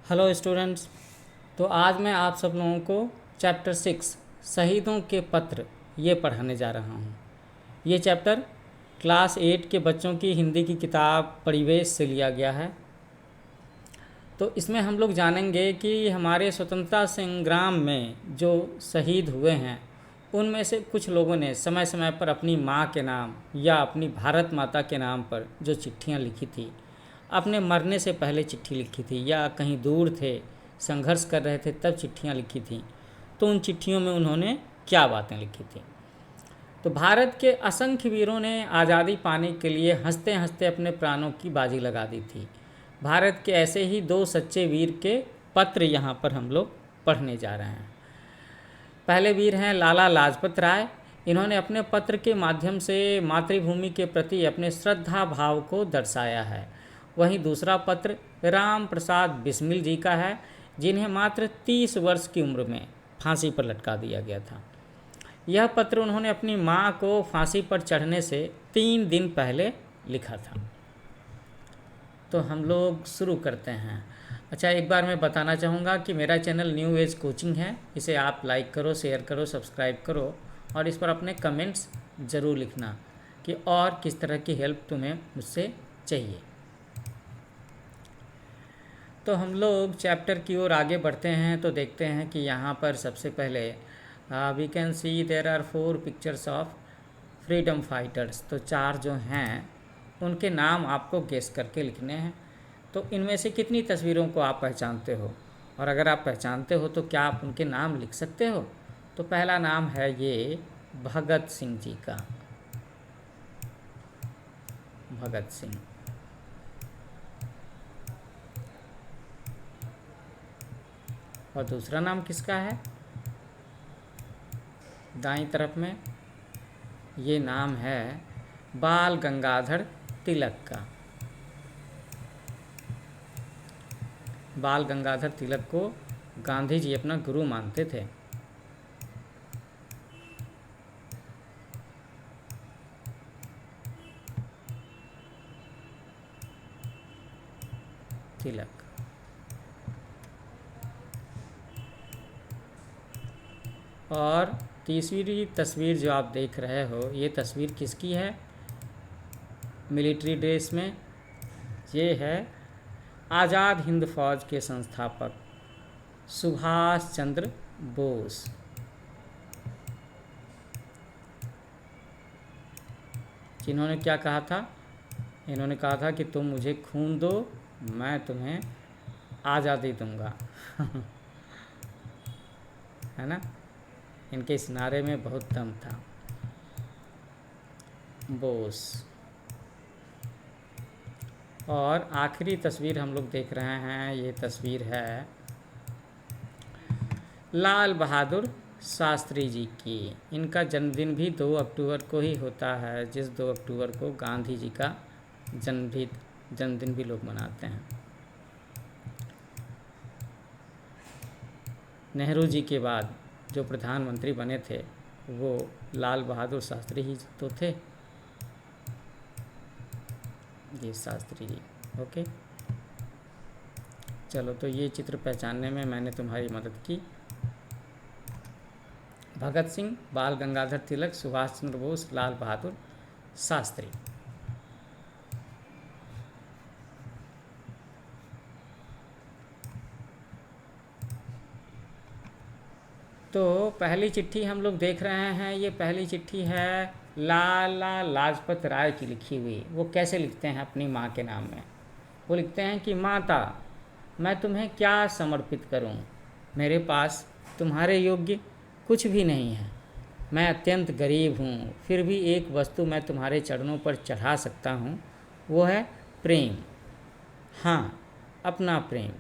Hello students. तो आज मैं आप सब लोगों को चैप्टर 6 शहीदों के पत्र ये पढ़ाने जा रहा हूँ। ये चैप्टर क्लास 8 के बच्चों की हिंदी की किताब परिवेश से लिया गया है। तो इसमें हम लोग जानेंगे कि हमारे स्वतंत्रता संग्राम में जो शहीद हुए हैं उनमें से कुछ लोगों ने समय समय पर अपनी माँ के नाम या अपनी भारत माता के नाम पर जो चिट्ठियाँ लिखी थी, अपने मरने से पहले चिट्ठी लिखी थी या कहीं दूर थे, संघर्ष कर रहे थे तब चिट्ठियाँ लिखी थी, तो उन चिट्ठियों में उन्होंने क्या बातें लिखी थी। तो भारत के असंख्य वीरों ने आज़ादी पाने के लिए हंसते हंसते अपने प्राणों की बाजी लगा दी थी। भारत के ऐसे ही दो सच्चे वीर के पत्र यहाँ पर हम लोग पढ़ने जा रहे हैं। पहले वीर हैं लाला लाजपत राय। इन्होंने अपने पत्र के माध्यम से मातृभूमि के प्रति अपने श्रद्धा भाव को दर्शाया है। वहीं दूसरा पत्र राम प्रसाद बिस्मिल जी का है, जिन्हें मात्र 30 वर्ष की उम्र में फांसी पर लटका दिया गया था। यह पत्र उन्होंने अपनी मां को फांसी पर चढ़ने से 3 दिन पहले लिखा था। तो हम लोग शुरू करते हैं। अच्छा, एक बार मैं बताना चाहूँगा कि मेरा चैनल न्यू एज कोचिंग है। इसे आप लाइक करो, शेयर करो, सब्सक्राइब करो और इस पर अपने कमेंट्स ज़रूर लिखना कि और किस तरह की हेल्प तुम्हें मुझसे चाहिए। तो हम लोग चैप्टर की ओर आगे बढ़ते हैं तो देखते हैं कि यहाँ पर सबसे पहले we can see there are 4 pictures of freedom fighters. तो 4 जो हैं उनके नाम आपको गेस करके लिखने हैं। तो इनमें से कितनी तस्वीरों को आप पहचानते हो, और अगर आप पहचानते हो तो क्या आप उनके नाम लिख सकते हो। तो पहला नाम है ये भगत सिंह जी का, भगत सिंह। और दूसरा नाम किसका है, दाईं तरफ में, ये नाम है बाल गंगाधर तिलक का। बाल गंगाधर तिलक को गांधी जी अपना गुरु मानते थे। तिलक। और तीसरी तस्वीर जो आप देख रहे हो, ये तस्वीर किसकी है मिलिट्री ड्रेस में। ये है आज़ाद हिंद फौज के संस्थापक सुभाष चंद्र बोस। जिन्होंने क्या कहा था, इन्होंने कहा था कि तुम मुझे खून दो, मैं तुम्हें आज़ादी दूंगा। है ना, इनके इस नारे में बहुत दम था। बोस। और आखिरी तस्वीर हम लोग देख रहे हैं, ये तस्वीर है लाल बहादुर शास्त्री जी की। इनका जन्मदिन भी 2 अक्टूबर को ही होता है, जिस 2 अक्टूबर को गांधी जी का जन्मदिन भी लोग मनाते हैं। नेहरू जी के बाद जो प्रधानमंत्री बने थे वो लाल बहादुर शास्त्री ही तो थे। ये शास्त्री जी। ओके, चलो, तो ये चित्र पहचानने में मैंने तुम्हारी मदद की। भगत सिंह, बाल गंगाधर तिलक, सुभाष चंद्र बोस, लाल बहादुर शास्त्री। तो पहली चिट्ठी हम लोग देख रहे हैं, ये पहली चिट्ठी है लाला लाजपत राय की लिखी हुई। वो कैसे लिखते हैं अपनी माँ के नाम में। वो लिखते हैं कि माता, मैं तुम्हें क्या समर्पित करूं, मेरे पास तुम्हारे योग्य कुछ भी नहीं है। मैं अत्यंत गरीब हूँ, फिर भी एक वस्तु मैं तुम्हारे चरणों पर चढ़ा सकता हूँ, वो है प्रेम। हाँ, अपना प्रेम।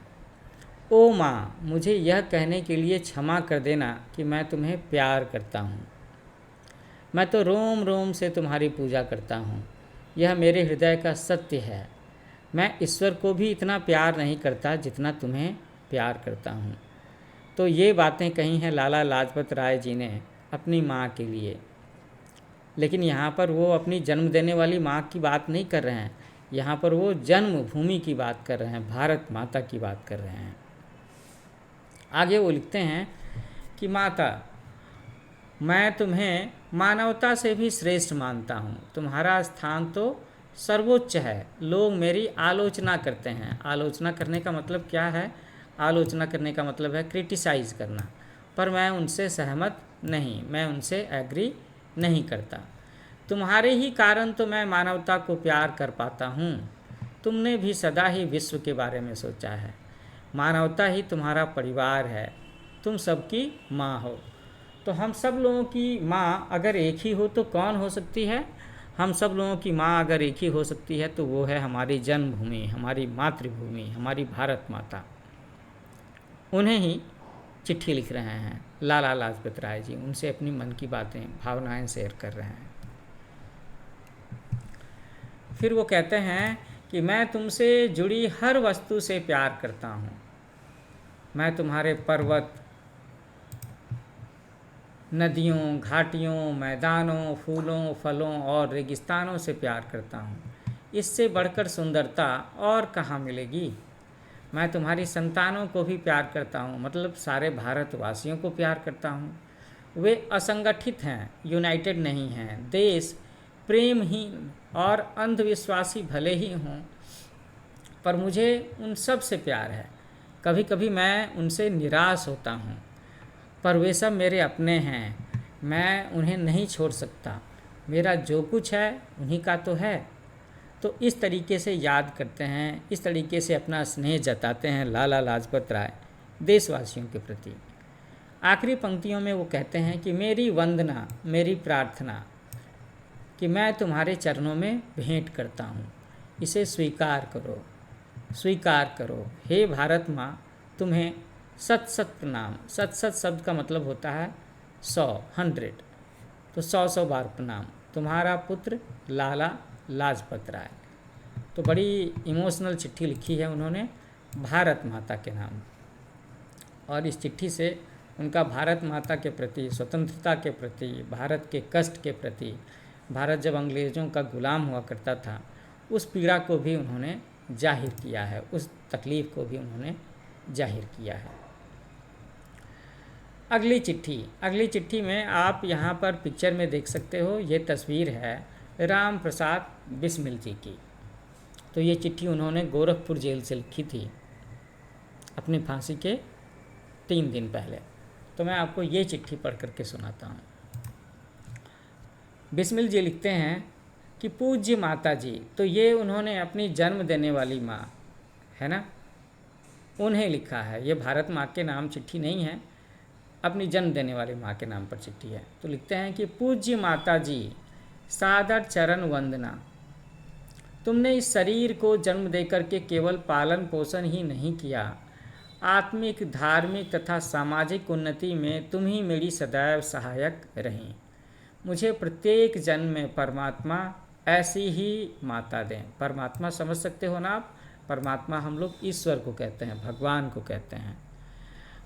ओ माँ, मुझे यह कहने के लिए क्षमा कर देना कि मैं तुम्हें प्यार करता हूँ। मैं तो रोम रोम से तुम्हारी पूजा करता हूँ, यह मेरे हृदय का सत्य है। मैं ईश्वर को भी इतना प्यार नहीं करता जितना तुम्हें प्यार करता हूँ। तो ये बातें कही हैं लाला लाजपत राय जी ने अपनी माँ के लिए। लेकिन यहाँ पर वो अपनी जन्म देने वाली माँ की बात नहीं कर रहे हैं, यहाँ पर वो जन्मभूमि की बात कर रहे हैं, भारत माता की बात कर रहे हैं। आगे वो लिखते हैं कि माता, मैं तुम्हें मानवता से भी श्रेष्ठ मानता हूँ। तुम्हारा स्थान तो सर्वोच्च है। लोग मेरी आलोचना करते हैं। आलोचना करने का मतलब क्या है? आलोचना करने का मतलब है क्रिटिसाइज़ करना। पर मैं उनसे सहमत नहीं, मैं उनसे एग्री नहीं करता। तुम्हारे ही कारण तो मैं मानवता को प्यार कर पाता हूँ। तुमने भी सदा ही विश्व के बारे में सोचा है। मानवता ही तुम्हारा परिवार है। तुम सबकी माँ हो। तो हम सब लोगों की माँ अगर एक ही हो तो कौन हो सकती है? हम सब लोगों की माँ अगर एक ही हो सकती है तो वो है हमारी जन्मभूमि, हमारी मातृभूमि, हमारी भारत माता। उन्हें ही चिट्ठी लिख रहे हैं लाला लाजपत राय जी। उनसे अपनी मन की बातें, भावनाएं शेयर कर रहे हैं। फिर वो कहते हैं कि मैं तुमसे जुड़ी हर वस्तु से प्यार करता हूँ। मैं तुम्हारे पर्वत, नदियों, घाटियों, मैदानों, फूलों, फलों और रेगिस्तानों से प्यार करता हूँ। इससे बढ़कर सुंदरता और कहाँ मिलेगी। मैं तुम्हारी संतानों को भी प्यार करता हूँ, मतलब सारे भारतवासियों को प्यार करता हूँ। वे असंगठित हैं, यूनाइटेड नहीं हैं। देश प्रेमहीन और अंधविश्वासी भले ही हों, पर मुझे उन सब से प्यार है। कभी कभी मैं उनसे निराश होता हूँ, पर वे सब मेरे अपने हैं। मैं उन्हें नहीं छोड़ सकता। मेरा जो कुछ है उन्हीं का तो है। तो इस तरीके से याद करते हैं, इस तरीके से अपना स्नेह जताते हैं लाला लाजपत राय देशवासियों के प्रति। आखिरी पंक्तियों में वो कहते हैं कि मेरी वंदना, मेरी प्रार्थना कि मैं तुम्हारे चरणों में भेंट करता हूँ, इसे स्वीकार करो, स्वीकार करो। हे भारत माँ, तुम्हें सत सत प्रणाम। सत सत शब्द का मतलब होता है 100, 100। तो 100 बार प्रणाम। तुम्हारा पुत्र लाला लाजपत राय। तो बड़ी इमोशनल चिट्ठी लिखी है उन्होंने भारत माता के नाम। और इस चिट्ठी से उनका भारत माता के प्रति, स्वतंत्रता के प्रति, भारत के कष्ट के प्रति, भारत जब अंग्रेज़ों का गुलाम हुआ करता था, उस पीड़ा को भी उन्होंने जाहिर किया है, उस तकलीफ़ को भी उन्होंने जाहिर किया है। अगली चिट्ठी में आप यहाँ पर पिक्चर में देख सकते हो, ये तस्वीर है राम प्रसाद बिस्मिल जी की। तो ये चिट्ठी उन्होंने गोरखपुर जेल से लिखी थी अपनी फांसी के 3 दिन पहले। तो मैं आपको ये चिट्ठी पढ़ करके सुनाता हूँ। बिस्मिल जी लिखते हैं कि पूज्य माता जी, तो ये उन्होंने अपनी जन्म देने वाली माँ है ना, उन्हें लिखा है। ये भारत माँ के नाम चिट्ठी नहीं है, अपनी जन्म देने वाली माँ के नाम पर चिट्ठी है। तो लिखते हैं कि पूज्य माता जी, सादर चरण वंदना। तुमने इस शरीर को जन्म देकर के केवल पालन पोषण ही नहीं किया, आत्मिक, धार्मिक तथा सामाजिक उन्नति में तुम ही मेरी सदैव सहायक रहीं। मुझे प्रत्येक जन्म में परमात्मा ऐसी ही माता दें। परमात्मा समझ सकते हो ना आप? परमात्मा हम लोग ईश्वर को कहते हैं, भगवान को कहते हैं।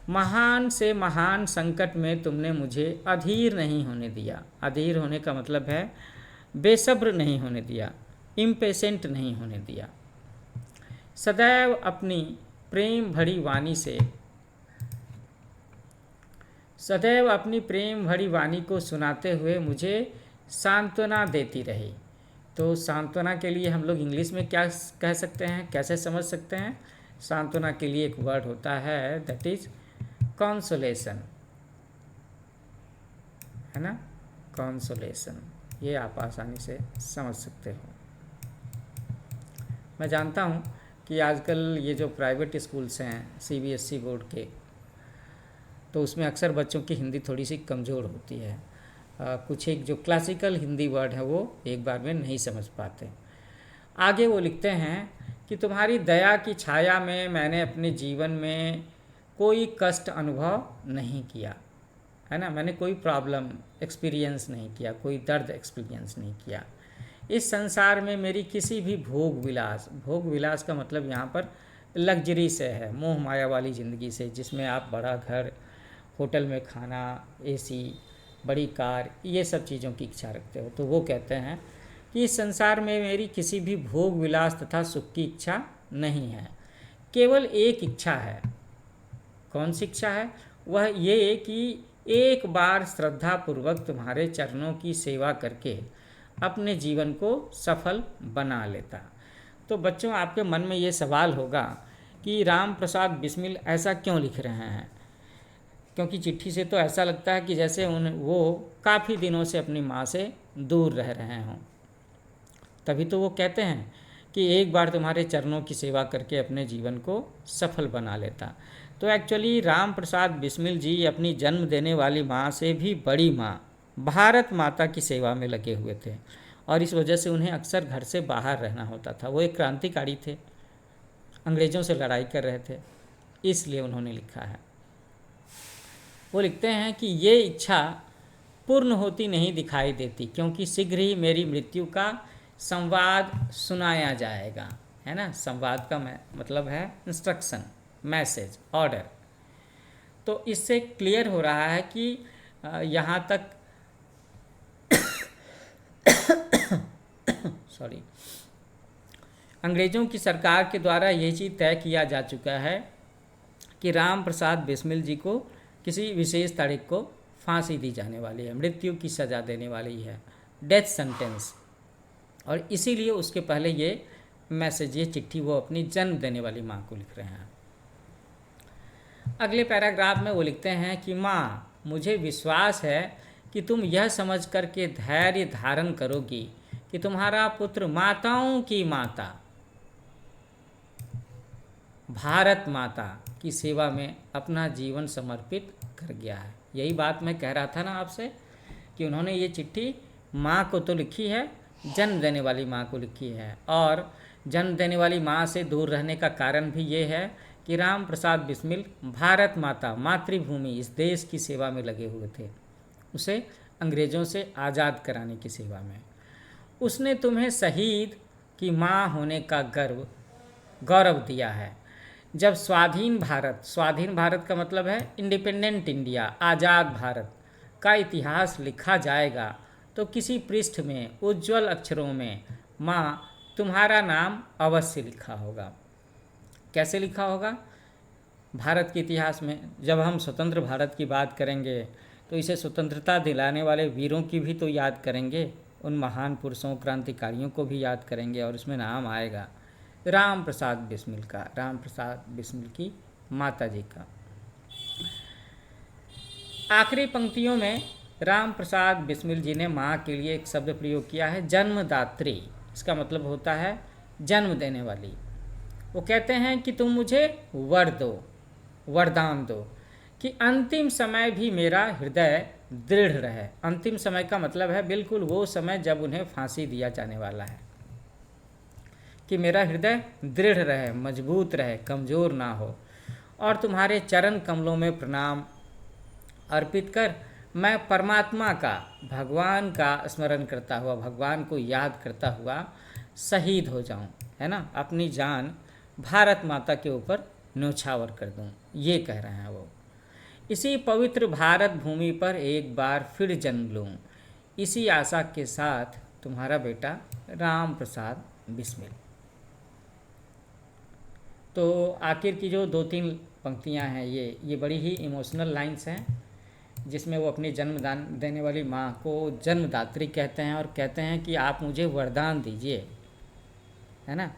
महान से महान संकट में तुमने मुझे अधीर नहीं होने दिया। अधीर होने का मतलब है बेसब्र नहीं होने दिया, इम्पेशेंट नहीं होने दिया। सदैव अपनी प्रेम भरी वाणी से, सदैव अपनी प्रेम भरी वाणी को सुनाते हुए मुझे सांत्वना देती रही। तो सांत्वना के लिए हम लोग इंग्लिश में क्या कह सकते हैं, कैसे समझ सकते हैं? सांत्वना के लिए एक वर्ड होता है, दैट इज कॉन्सोलेशन, है ना, कॉन्सोलेशन। ये आप आसानी से समझ सकते हो। मैं जानता हूँ कि आजकल ये जो प्राइवेट स्कूल्स हैं सीबीएसई बोर्ड के, तो उसमें अक्सर बच्चों की हिंदी थोड़ी सी कमज़ोर होती है। कुछ एक जो क्लासिकल हिंदी वर्ड है वो एक बार में नहीं समझ पाते। आगे वो लिखते हैं कि तुम्हारी दया की छाया में मैंने अपने जीवन में कोई कष्ट अनुभव नहीं किया, है ना, मैंने कोई प्रॉब्लम एक्सपीरियंस नहीं किया, कोई दर्द एक्सपीरियंस नहीं किया। इस संसार में मेरी किसी भी भोग विलास, भोग विलास का मतलब यहाँ पर लग्जरी से है, मोह माया वाली ज़िंदगी से, जिसमें आप बड़ा घर, होटल में खाना, एसी, बड़ी कार, ये सब चीज़ों की इच्छा रखते हो। तो वो कहते हैं कि इस संसार में मेरी किसी भी भोग विलास तथा सुख की इच्छा नहीं है। केवल एक इच्छा है। कौन सी इच्छा है? वह ये कि एक बार श्रद्धापूर्वक तुम्हारे चरणों की सेवा करके अपने जीवन को सफल बना लेता। तो बच्चों, आपके मन में ये सवाल होगा कि राम प्रसाद बिस्मिल ऐसा क्यों लिख रहे हैं, क्योंकि चिट्ठी से तो ऐसा लगता है कि जैसे वो काफ़ी दिनों से अपनी माँ से दूर रह रहे हों। तभी तो वो कहते हैं कि एक बार तुम्हारे चरणों की सेवा करके अपने जीवन को सफल बना लेता। तो एक्चुअली राम प्रसाद बिस्मिल जी अपनी जन्म देने वाली माँ से भी बड़ी माँ भारत माता की सेवा में लगे हुए थे, और इस वजह से उन्हें अक्सर घर से बाहर रहना होता था। वो एक क्रांतिकारी थे, अंग्रेज़ों से लड़ाई कर रहे थे, इसलिए उन्होंने लिखा है। वो लिखते हैं कि ये इच्छा पूर्ण होती नहीं दिखाई देती, क्योंकि शीघ्र ही मेरी मृत्यु का संवाद सुनाया जाएगा। है ना, संवाद का मतलब है इंस्ट्रक्शन, मैसेज, ऑर्डर। तो इससे क्लियर हो रहा है कि यहाँ तक सॉरी, अंग्रेज़ों की सरकार के द्वारा यह चीज़ तय किया जा चुका है कि राम प्रसाद बिस्मिल जी को किसी विशेष तारीख को फांसी दी जाने वाली है, मृत्यु की सज़ा देने वाली है, डेथ सेंटेंस। और इसीलिए उसके पहले ये मैसेज, ये चिट्ठी वो अपनी जन्म देने वाली माँ को लिख रहे हैं। अगले पैराग्राफ में वो लिखते हैं कि माँ, मुझे विश्वास है कि तुम यह समझ कर के धैर्य धारण करोगी कि तुम्हारा पुत्र माताओं की माता भारत माता की सेवा में अपना जीवन समर्पित कर गया है। यही बात मैं कह रहा था ना आपसे कि उन्होंने ये चिट्ठी माँ को तो लिखी है, जन्म देने वाली माँ को लिखी है, और जन्म देने वाली माँ से दूर रहने का कारण भी ये है कि राम प्रसाद बिस्मिल भारत माता, मातृभूमि, इस देश की सेवा में लगे हुए थे, उसे अंग्रेज़ों से आज़ाद कराने की सेवा में। उसने तुम्हें शहीद की माँ होने का गौरव दिया है। जब स्वाधीन भारत का मतलब है इंडिपेंडेंट इंडिया, आज़ाद भारत का इतिहास लिखा जाएगा, तो किसी पृष्ठ में उज्जवल अक्षरों में माँ तुम्हारा नाम अवश्य लिखा होगा। कैसे लिखा होगा? भारत के इतिहास में जब हम स्वतंत्र भारत की बात करेंगे तो इसे स्वतंत्रता दिलाने वाले वीरों की भी तो याद करेंगे, उन महान पुरुषों, क्रांतिकारियों को भी याद करेंगे, और उसमें नाम आएगा राम प्रसाद बिस्मिल का, राम प्रसाद बिस्मिल की माता जी का। आखिरी पंक्तियों में राम प्रसाद बिस्मिल जी ने माँ के लिए एक शब्द प्रयोग किया है, जन्मदात्री। इसका मतलब होता है जन्म देने वाली। वो कहते हैं कि तुम मुझे वरदान दो कि अंतिम समय भी मेरा हृदय दृढ़ रहे। अंतिम समय का मतलब है बिल्कुल वो समय जब उन्हें फांसी दिया जाने वाला है, कि मेरा हृदय दृढ़ रहे, मजबूत रहे, कमज़ोर ना हो, और तुम्हारे चरण कमलों में प्रणाम अर्पित कर मैं परमात्मा का, भगवान का स्मरण करता हुआ, भगवान को याद करता हुआ शहीद हो जाऊं, है ना, अपनी जान भारत माता के ऊपर न्यौछावर कर दूं, ये कह रहे हैं वो। इसी पवित्र भारत भूमि पर एक बार फिर जन्म लूं, इसी आशा के साथ तुम्हारा बेटा राम प्रसाद बिस्मिल। तो आखिर की जो 2-3 पंक्तियां हैं, ये बड़ी ही इमोशनल लाइंस हैं, जिसमें वो अपनी जन्मदान देने वाली माँ को जन्मदात्री कहते हैं, और कहते हैं कि आप मुझे वरदान दीजिए, है ना,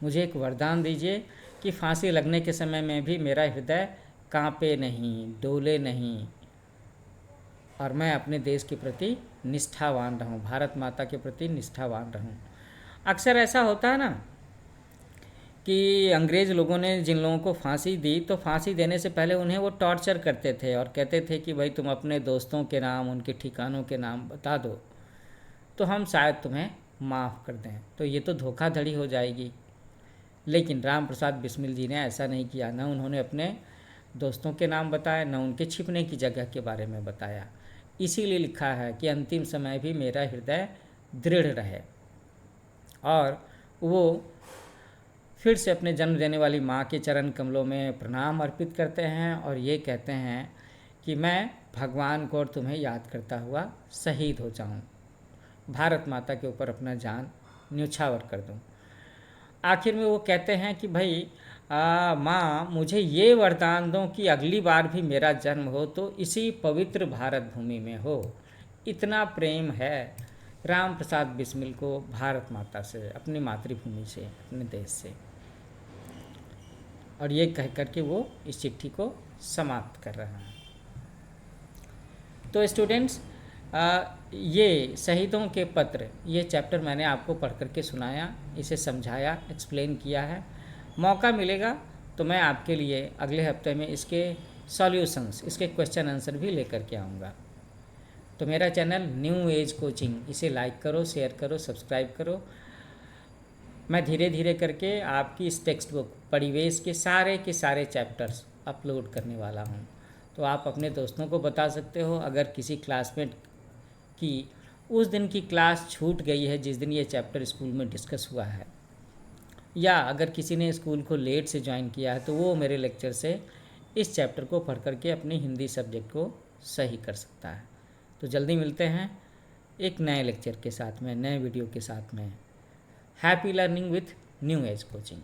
मुझे एक वरदान दीजिए कि फांसी लगने के समय में भी मेरा हृदय कांपे नहीं, डोले नहीं, और मैं अपने देश के प्रति निष्ठावान रहूं, भारत माता के प्रति निष्ठावान रहूं। अक्सर ऐसा होता है ना कि अंग्रेज़ लोगों ने जिन लोगों को फांसी दी, तो फांसी देने से पहले उन्हें वो टॉर्चर करते थे और कहते थे कि भाई तुम अपने दोस्तों के नाम, उनके ठिकानों के नाम बता दो तो हम शायद तुम्हें माफ़ कर दें। तो ये तो धोखाधड़ी हो जाएगी। लेकिन राम प्रसाद बिस्मिल जी ने ऐसा नहीं किया, न उन्होंने अपने दोस्तों के नाम बताए, न उनके छिपने की जगह के बारे में बताया। इसीलिए लिखा है कि अंतिम समय भी मेरा हृदय दृढ़ रहे, और वो फिर से अपने जन्म देने वाली माँ के चरण कमलों में प्रणाम अर्पित करते हैं और ये कहते हैं कि मैं भगवान को और तुम्हें याद करता हुआ शहीद हो जाऊं, भारत माता के ऊपर अपना जान न्यौछावर कर दूं। आखिर में वो कहते हैं कि भाई माँ मुझे ये वरदान दो कि अगली बार भी मेरा जन्म हो तो इसी पवित्र भारत भूमि में हो। इतना प्रेम है राम प्रसाद बिस्मिल को भारत माता से, अपनी मातृभूमि से, अपने देश से। और ये कह करके वो इस चिट्ठी को समाप्त कर रहा है। तो स्टूडेंट्स, ये शहीदों के पत्र, ये चैप्टर मैंने आपको पढ़ करके सुनाया, इसे समझाया, एक्सप्लेन किया है। मौका मिलेगा तो मैं आपके लिए अगले हफ्ते में इसके सॉल्यूशंस, इसके क्वेश्चन आंसर भी लेकर के आऊँगा। तो मेरा चैनल न्यू एज कोचिंग, इसे लाइक करो, शेयर करो, सब्सक्राइब करो। मैं धीरे धीरे करके आपकी इस टेक्स्ट बुक परिवेश के सारे चैप्टर्स अपलोड करने वाला हूँ। तो आप अपने दोस्तों को बता सकते हो। अगर किसी क्लासमेट की उस दिन की क्लास छूट गई है जिस दिन ये चैप्टर स्कूल में डिस्कस हुआ है, या अगर किसी ने स्कूल को लेट से ज्वाइन किया है, तो वो मेरे लेक्चर से इस चैप्टर को पढ़ करके अपने हिंदी सब्जेक्ट को सही कर सकता है। तो जल्दी मिलते हैं एक नए लेक्चर के साथ में, नए वीडियो के साथ में। Happy learning with new age coaching.